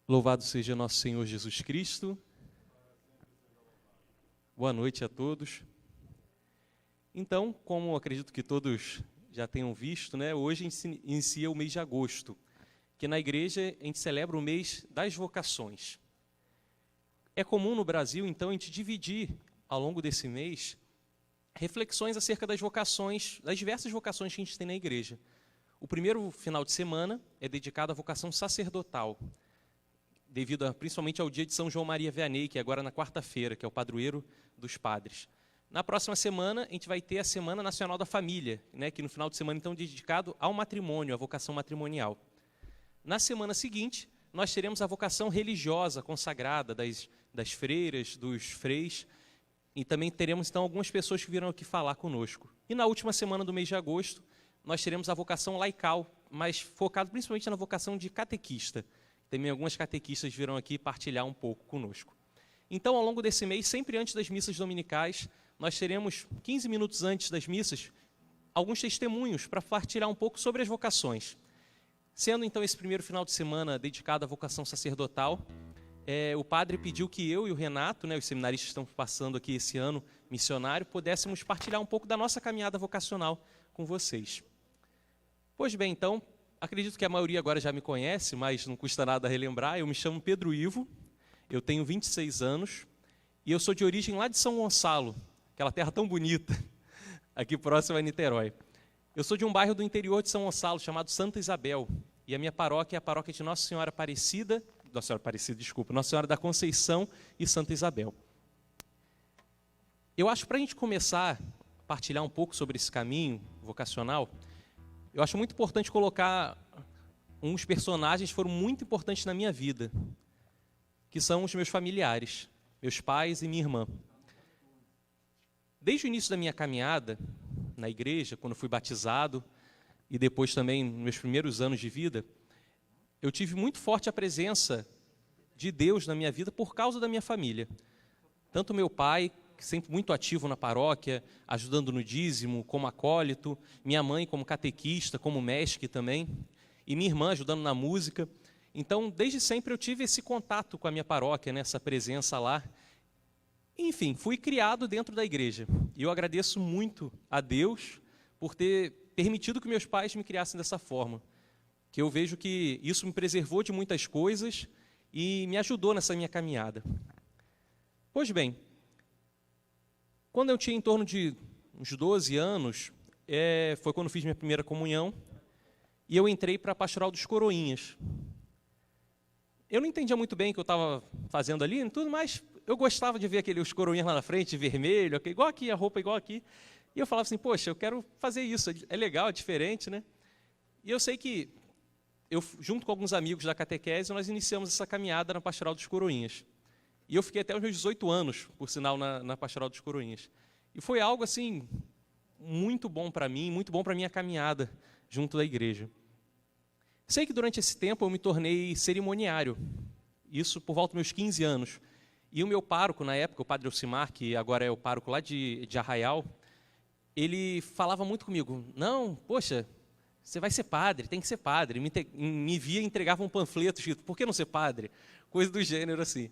Louvado seja nosso Senhor Jesus Cristo. Boa noite a todos. Então, como acredito que todos já tenham visto, né, hoje inicia o mês de agosto, que na igreja a gente celebra o mês das vocações. É comum no Brasil, então, a gente dividir ao longo desse mês reflexões acerca das vocações, das diversas vocações que a gente tem na igreja. O primeiro final de semana é dedicado à vocação sacerdotal, devido principalmente ao dia de São João Maria Vianney, que é agora na quarta-feira, que é o padroeiro dos padres. Na próxima semana, a gente vai ter a Semana Nacional da Família, né, que no final de semana, então, é dedicado ao matrimônio, à vocação matrimonial. Na semana seguinte, nós teremos a vocação religiosa consagrada das freiras, dos freis, e também teremos, então, algumas pessoas que virão aqui falar conosco. E na última semana do mês de agosto, nós teremos a vocação laical, mas focado principalmente na vocação de catequista. Também algumas catequistas virão aqui partilhar um pouco conosco. Então, ao longo desse mês, sempre antes das missas dominicais, nós teremos, 15 minutos antes das missas, alguns testemunhos para partilhar um pouco sobre as vocações. Sendo, então, esse primeiro final de semana dedicado à vocação sacerdotal, o padre pediu que eu e o Renato, né, os seminaristas que estão passando aqui esse ano missionário, pudéssemos partilhar um pouco da nossa caminhada vocacional com vocês. Pois bem, então, acredito que a maioria agora já me conhece, mas não custa nada relembrar. Eu me chamo Pedro Ivo, eu tenho 26 anos e eu sou de origem lá de São Gonçalo, aquela terra tão bonita, aqui próximo a Niterói. Eu sou de um bairro do interior de São Gonçalo, chamado Santa Isabel, e a minha paróquia é a paróquia de Nossa Senhora da Conceição e Santa Isabel. Eu acho que para a gente começar a partilhar um pouco sobre esse caminho vocacional, eu acho muito importante colocar uns personagens que foram muito importantes na minha vida, que são os meus familiares, meus pais e minha irmã. Desde o início da minha caminhada na igreja, quando fui batizado, e depois também nos meus primeiros anos de vida, eu tive muito forte a presença de Deus na minha vida por causa da minha família. Tanto meu pai, sempre muito ativo na paróquia, ajudando no dízimo, como acólito, minha mãe como catequista, como mestre também, e minha irmã ajudando na música. Então, desde sempre eu tive esse contato com a minha paróquia, né, essa presença lá. Enfim, fui criado dentro da igreja. E eu agradeço muito a Deus por ter permitido que meus pais me criassem dessa forma, que eu vejo que isso me preservou de muitas coisas e me ajudou nessa minha caminhada. Pois bem, quando eu tinha em torno de uns 12 anos, foi quando fiz minha primeira comunhão, e eu entrei para a Pastoral dos Coroinhas. Eu não entendia muito bem o que eu estava fazendo ali, tudo, mas eu gostava de ver os coroinhas lá na frente, vermelho, igual aqui, a roupa igual aqui. E eu falava assim, poxa, eu quero fazer isso, é legal, é diferente, né? E eu sei que, junto com alguns amigos da catequese, nós iniciamos essa caminhada na Pastoral dos Coroinhas. E eu fiquei até os meus 18 anos, por sinal, na Pastoral dos Coroinhas. E foi algo, assim, muito bom para mim, muito bom para a minha caminhada junto da igreja. Sei que durante esse tempo eu me tornei cerimoniário, isso por volta dos meus 15 anos. E o meu pároco, na época, o padre Elcimar, que agora é o pároco lá de Arraial, ele falava muito comigo, não, poxa, você vai ser padre, tem que ser padre. Me via e entregava um panfleto escrito, por que não ser padre? Coisa do gênero, assim.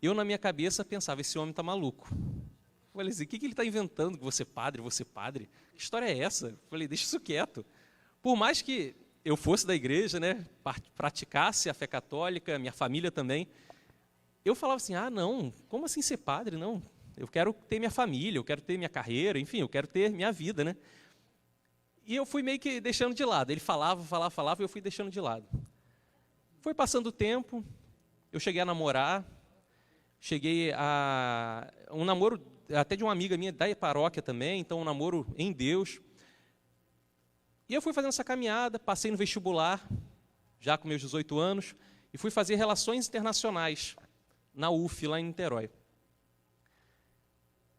Eu, na minha cabeça, pensava, esse homem está maluco. Eu falei assim, o que ele está inventando? Que você padre, você padre? Que história é essa? Eu falei, deixa isso quieto. Por mais que eu fosse da igreja, né, praticasse a fé católica, minha família também, eu falava assim, não, como assim ser padre? Não, eu quero ter minha família, eu quero ter minha carreira, enfim, eu quero ter minha vida, né? E eu fui meio que deixando de lado. Ele falava, e eu fui deixando de lado. Foi passando o tempo, eu cheguei a namorar, cheguei a um namoro até de uma amiga minha da paróquia também, então um namoro em Deus. E eu fui fazendo essa caminhada, passei no vestibular, já com meus 18 anos, e fui fazer Relações Internacionais na UF, lá em Niterói.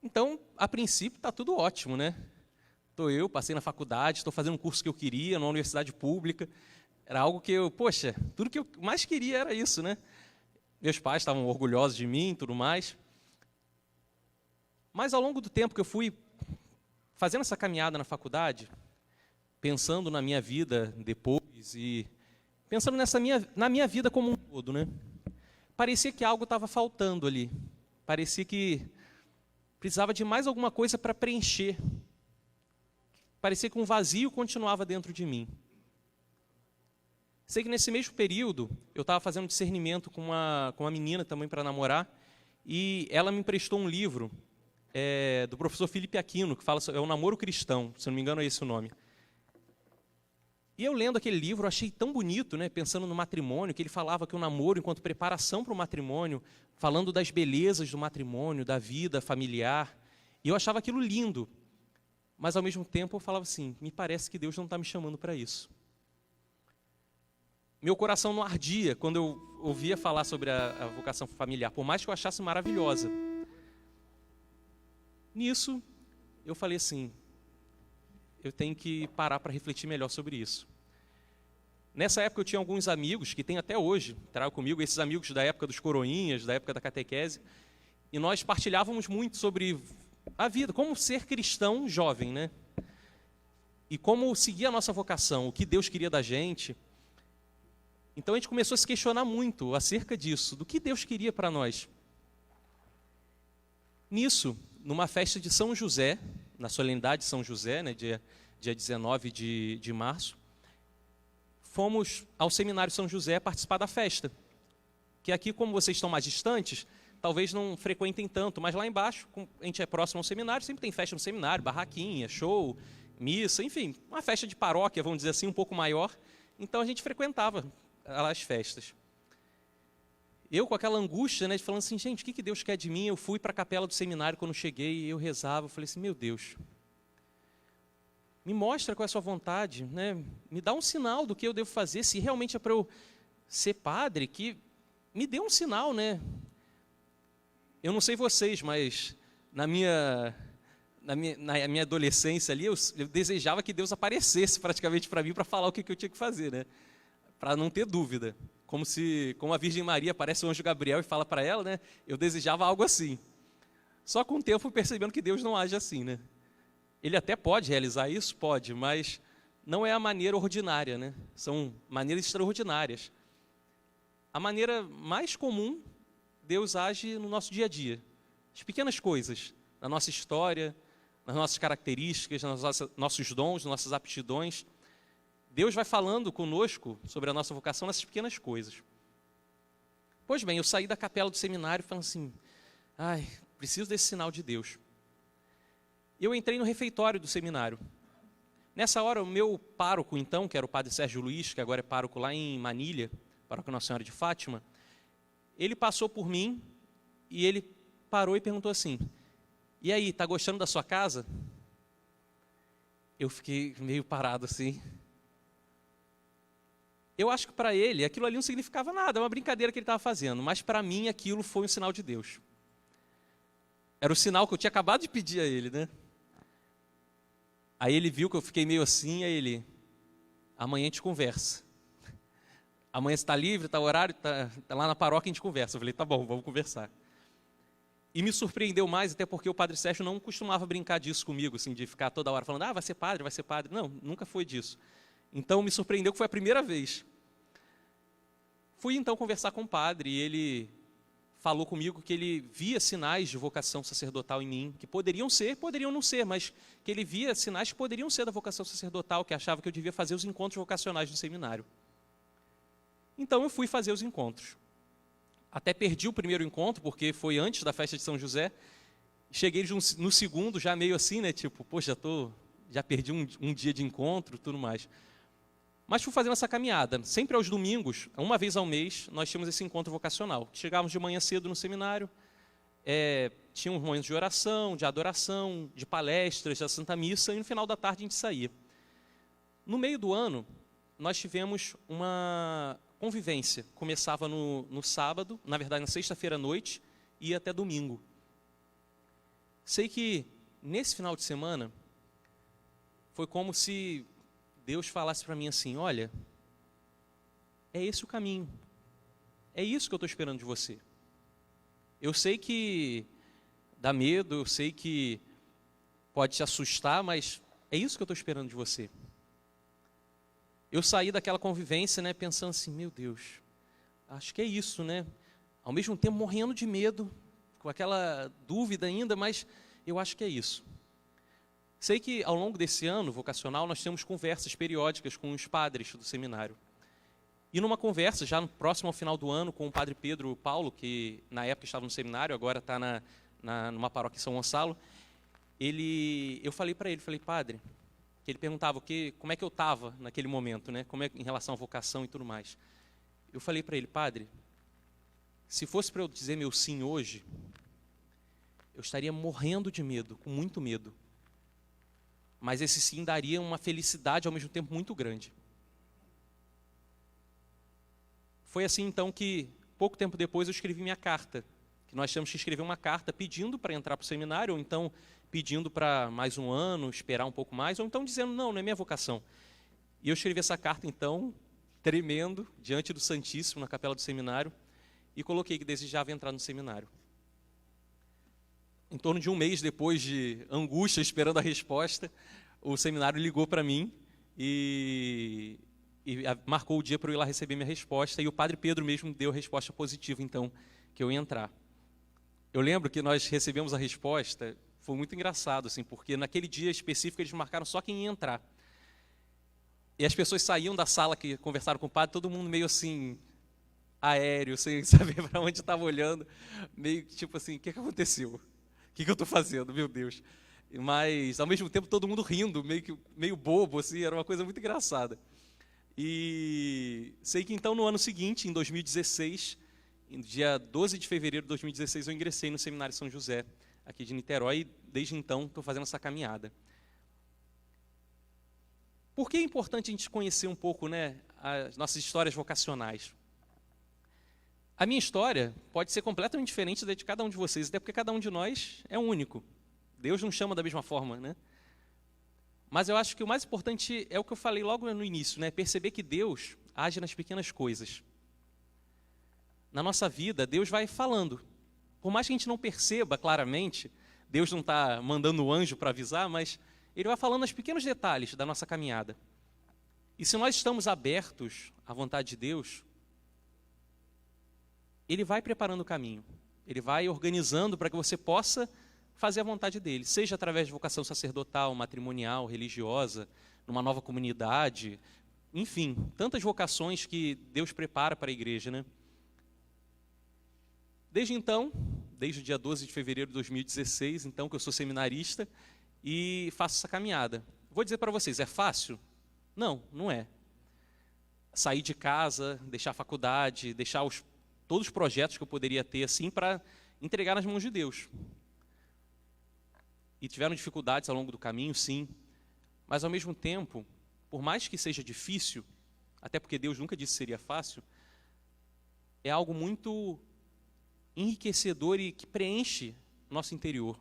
Então, a princípio, está tudo ótimo, né? Passei na faculdade, estou fazendo um curso que eu queria, numa universidade pública. Era algo que tudo que eu mais queria era isso, né? Meus pais estavam orgulhosos de mim e tudo mais. Mas, ao longo do tempo que eu fui fazendo essa caminhada na faculdade, pensando na minha vida depois e pensando na minha vida como um todo, né? parecia que algo estava faltando ali. Parecia que precisava de mais alguma coisa para preencher. Parecia que um vazio continuava dentro de mim. Sei que nesse mesmo período, eu estava fazendo discernimento com uma menina também para namorar, e ela me emprestou um livro do professor Felipe Aquino, que fala sobre o namoro cristão, se não me engano é esse o nome. E eu lendo aquele livro, eu achei tão bonito, né, pensando no matrimônio, que ele falava que o namoro, enquanto preparação para o matrimônio, falando das belezas do matrimônio, da vida familiar, e eu achava aquilo lindo. Mas, ao mesmo tempo, eu falava assim, me parece que Deus não está me chamando para isso. Meu coração não ardia quando eu ouvia falar sobre a vocação familiar, por mais que eu achasse maravilhosa. Nisso, eu falei assim, eu tenho que parar para refletir melhor sobre isso. Nessa época eu tinha alguns amigos, que tem até hoje, trago comigo, esses amigos da época dos coroinhas, da época da catequese, e nós partilhávamos muito sobre a vida, como ser cristão jovem, né? E como seguir a nossa vocação, o que Deus queria da gente. Então a gente começou a se questionar muito acerca disso, do que Deus queria para nós. Nisso, numa festa de São José, na solenidade de São José, né, dia 19 de março, fomos ao Seminário São José participar da festa. Que aqui, como vocês estão mais distantes, talvez não frequentem tanto, mas lá embaixo, a gente é próximo ao seminário, sempre tem festa no seminário, barraquinha, show, missa, enfim, uma festa de paróquia, vamos dizer assim, um pouco maior. Então a gente frequentava as festas. Eu com aquela angústia, né, de falando assim, gente, o que Deus quer de mim? Eu fui para a capela do seminário quando cheguei e eu rezava, eu falei assim, meu Deus, me mostra qual é a sua vontade, né? Me dá um sinal do que eu devo fazer, se realmente é para eu ser padre, que me dê um sinal, né? Eu não sei vocês, mas na minha adolescência ali, eu desejava que Deus aparecesse praticamente para mim para falar o que eu tinha que fazer, né? Para não ter dúvida. Como a Virgem Maria aparece o anjo Gabriel e fala para ela, né? Eu desejava algo assim. Só com o tempo eu fui percebendo que Deus não age assim, né? Ele até pode realizar isso, pode, mas não é a maneira ordinária, né? São maneiras extraordinárias. A maneira mais comum, Deus age no nosso dia a dia. As pequenas coisas, na nossa história, nas nossas características, nos nossos dons, nossas aptidões. Deus vai falando conosco sobre a nossa vocação nessas pequenas coisas. Pois bem, eu saí da capela do seminário falando assim, ai, preciso desse sinal de Deus. Eu entrei no refeitório do seminário. Nessa hora, o meu pároco, então, que era o padre Sérgio Luiz, que agora é pároco lá em Manilha, paróquia Nossa Senhora de Fátima, ele passou por mim e ele parou e perguntou assim, e aí, está gostando da sua casa? Eu fiquei meio parado assim. Eu acho que para ele, aquilo ali não significava nada, é uma brincadeira que ele estava fazendo, mas para mim aquilo foi um sinal de Deus. Era o sinal que eu tinha acabado de pedir a ele, né? Aí ele viu que eu fiquei meio assim, aí ele, amanhã a gente conversa. Amanhã você está livre, está horário, está lá na paróquia, a gente conversa. Eu falei, tá bom, vamos conversar. E me surpreendeu mais, até porque o padre Sérgio não costumava brincar disso comigo, assim, de ficar toda hora falando, vai ser padre, vai ser padre. Não, nunca foi disso. Então me surpreendeu que foi a primeira vez. Fui então conversar com o padre e ele falou comigo que ele via sinais de vocação sacerdotal em mim, que poderiam ser, poderiam não ser, mas que ele via sinais que poderiam ser da vocação sacerdotal, que achava que eu devia fazer os encontros vocacionais no seminário. Então eu fui fazer os encontros. Até perdi o primeiro encontro, porque foi antes da festa de São José. Cheguei no segundo, já meio assim, né? Tipo, poxa, já perdi um dia de encontro, tudo mais. Mas fui fazendo essa caminhada. Sempre aos domingos, uma vez ao mês, nós tínhamos esse encontro vocacional. Chegávamos de manhã cedo no seminário, tinha uns momentos de oração, de adoração, de palestras, da Santa Missa, e no final da tarde a gente saía. No meio do ano, nós tivemos uma convivência. Começava no sábado, na verdade na sexta-feira à noite, e ia até domingo. Sei que nesse final de semana, foi como se Deus falasse para mim assim, olha, é esse o caminho, é isso que eu estou esperando de você. Eu sei que dá medo, eu sei que pode te assustar, mas é isso que eu estou esperando de você. Eu saí daquela convivência, né, pensando assim, meu Deus, acho que é isso, né? ao mesmo tempo morrendo de medo, com aquela dúvida ainda, mas eu acho que é isso. Sei que ao longo desse ano vocacional nós temos conversas periódicas com os padres do seminário. E numa conversa, já próximo ao final do ano, com o padre Pedro Paulo, que na época estava no seminário, agora está numa paróquia em São Gonçalo, eu falei para ele, padre, que ele perguntava como é que eu estava naquele momento, né? Como é em relação à vocação e tudo mais. Eu falei para ele, padre, se fosse para eu dizer meu sim hoje, eu estaria morrendo de medo, com muito medo. Mas esse sim daria uma felicidade ao mesmo tempo muito grande. Foi assim então que, pouco tempo depois, eu escrevi minha carta, que nós tínhamos que escrever uma carta pedindo para entrar para o seminário, ou então pedindo para mais um ano, esperar um pouco mais, ou então dizendo, não é minha vocação. E eu escrevi essa carta então, tremendo, diante do Santíssimo, na capela do seminário, e coloquei que desejava entrar no seminário. Em torno de um mês depois de angústia, esperando a resposta, o seminário ligou para mim e marcou o dia para eu ir lá receber minha resposta, e o padre Pedro mesmo deu a resposta positiva, então, que eu ia entrar. Eu lembro que nós recebemos a resposta, foi muito engraçado, assim, porque naquele dia específico eles marcaram só quem ia entrar. E as pessoas saíam da sala que conversaram com o padre, todo mundo meio assim, aéreo, sem saber para onde estava olhando, meio tipo assim, o que aconteceu? O que eu estou fazendo, meu Deus? Mas, ao mesmo tempo, todo mundo rindo, meio bobo, assim, era uma coisa muito engraçada. E sei que então no ano seguinte, em 2016, no dia 12 de fevereiro de 2016, eu ingressei no Seminário São José, aqui de Niterói, e desde então estou fazendo essa caminhada. Por que é importante a gente conhecer um pouco, né, as nossas histórias vocacionais? A minha história pode ser completamente diferente da de cada um de vocês, até porque cada um de nós é único. Deus não chama da mesma forma, né? Mas eu acho que o mais importante é o que eu falei logo no início, né? Perceber que Deus age nas pequenas coisas. Na nossa vida, Deus vai falando. Por mais que a gente não perceba claramente, Deus não está mandando o anjo para avisar, mas Ele vai falando nos pequenos detalhes da nossa caminhada. E se nós estamos abertos à vontade de Deus, Ele vai preparando o caminho. Ele vai organizando para que você possa fazer a vontade dele, seja através de vocação sacerdotal, matrimonial, religiosa, numa nova comunidade, enfim, tantas vocações que Deus prepara para a igreja, né? Desde então, desde o dia 12 de fevereiro de 2016, então, que eu sou seminarista e faço essa caminhada. Vou dizer para vocês, é fácil? Não, não é. Sair de casa, deixar a faculdade, deixar todos os projetos que eu poderia ter, assim, para entregar nas mãos de Deus. E tiveram dificuldades ao longo do caminho, sim. Mas, ao mesmo tempo, por mais que seja difícil, até porque Deus nunca disse que seria fácil, é algo muito enriquecedor e que preenche o nosso interior.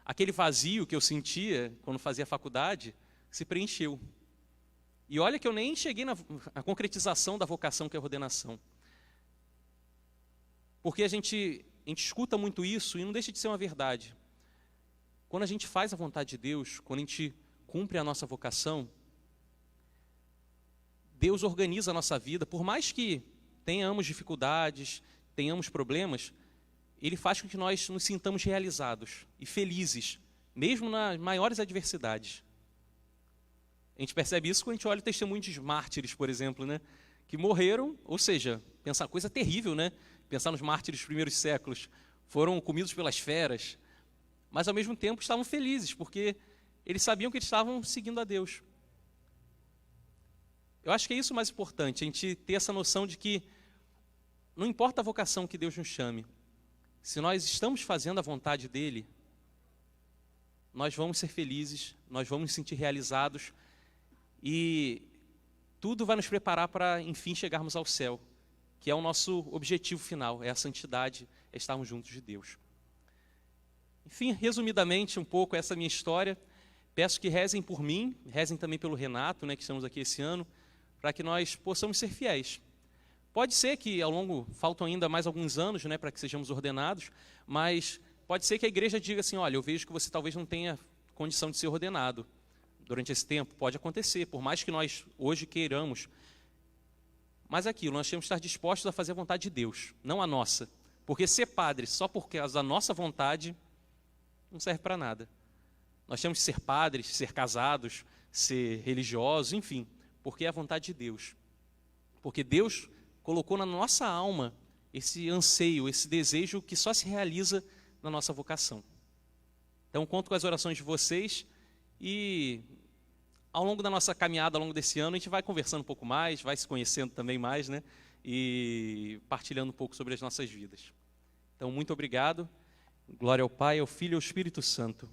Aquele vazio que eu sentia quando fazia faculdade se preencheu. E olha que eu nem cheguei na concretização da vocação que é a ordenação. Porque a gente escuta muito isso e não deixa de ser uma verdade. Quando a gente faz a vontade de Deus, quando a gente cumpre a nossa vocação, Deus organiza a nossa vida, por mais que tenhamos dificuldades, tenhamos problemas, Ele faz com que nós nos sintamos realizados e felizes, mesmo nas maiores adversidades. A gente percebe isso quando a gente olha o testemunho de mártires, por exemplo, né? Que morreram, ou seja, pensar coisa terrível, né? Pensar nos mártires dos primeiros séculos, foram comidos pelas feras, mas ao mesmo tempo estavam felizes, porque eles sabiam que eles estavam seguindo a Deus. Eu acho que é isso o mais importante, a gente ter essa noção de que não importa a vocação que Deus nos chame, se nós estamos fazendo a vontade dEle, nós vamos ser felizes, nós vamos nos sentir realizados e tudo vai nos preparar para, enfim, chegarmos ao céu, que é o nosso objetivo final, é a santidade, é estarmos juntos de Deus. Enfim, resumidamente, um pouco essa minha história. Peço que rezem por mim, rezem também pelo Renato, né, que estamos aqui esse ano, para que nós possamos ser fiéis. Pode ser que ao longo, faltam ainda mais alguns anos, né, para que sejamos ordenados, mas pode ser que a igreja diga assim, olha, eu vejo que você talvez não tenha condição de ser ordenado durante esse tempo. Pode acontecer, por mais que nós hoje queiramos. Mas é aquilo, nós temos que estar dispostos a fazer a vontade de Deus, não a nossa. Porque ser padre só por causa da nossa vontade não serve para nada. Nós temos que ser padres, ser casados, ser religiosos, enfim, porque é a vontade de Deus. Porque Deus colocou na nossa alma esse anseio, esse desejo que só se realiza na nossa vocação. Então, conto com as orações de vocês e ao longo da nossa caminhada, ao longo desse ano, a gente vai conversando um pouco mais, vai se conhecendo também mais, né? E partilhando um pouco sobre as nossas vidas. Então, muito obrigado. Glória ao Pai, ao Filho e ao Espírito Santo.